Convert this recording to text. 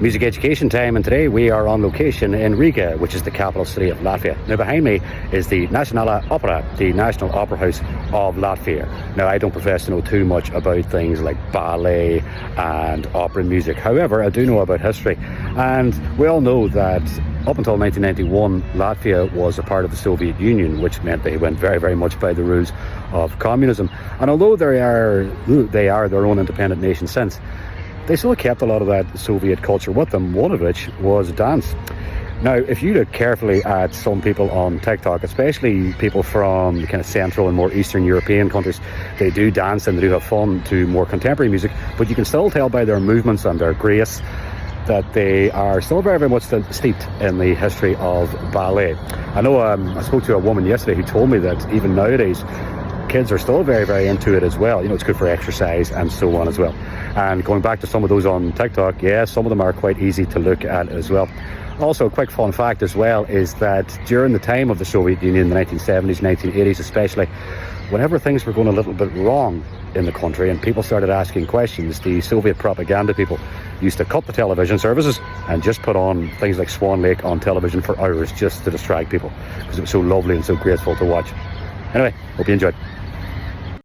Music education time, and today we are on location in Riga, which is the capital city of Latvia. Now behind me is the Nationala Opera, the National Opera House of Latvia. Now I don't profess to know too much about things like ballet and opera music. However, I do know about history, and we all know that up until 1991, Latvia was a part of the Soviet Union, which meant they went very, very much by the rules of communism. And although they are their own independent nation since, they still kept a lot of that Soviet culture with them, one of which was dance. Now, if you look carefully at some people on TikTok, especially people from the kind of Central and more Eastern European countries, they do dance and they do have fun to more contemporary music, but you can still tell by their movements and their grace that they are still very, very much steeped in the history of ballet. I know I spoke to a woman yesterday who told me that even nowadays, kids are still very, very into it as well. You know, it's good for exercise and so on as well. And going back to some of those on TikTok, yeah, some of them are quite easy to look at as well. Also, a quick fun fact as well is that during the time of the Soviet Union, the 1970s, 1980s especially, whenever things were going a little bit wrong in the country and people started asking questions, the Soviet propaganda people used to cut the television services and just put on things like Swan Lake on television for hours just to distract people, because it was so lovely and so graceful to watch. Anyway, hope you enjoyed.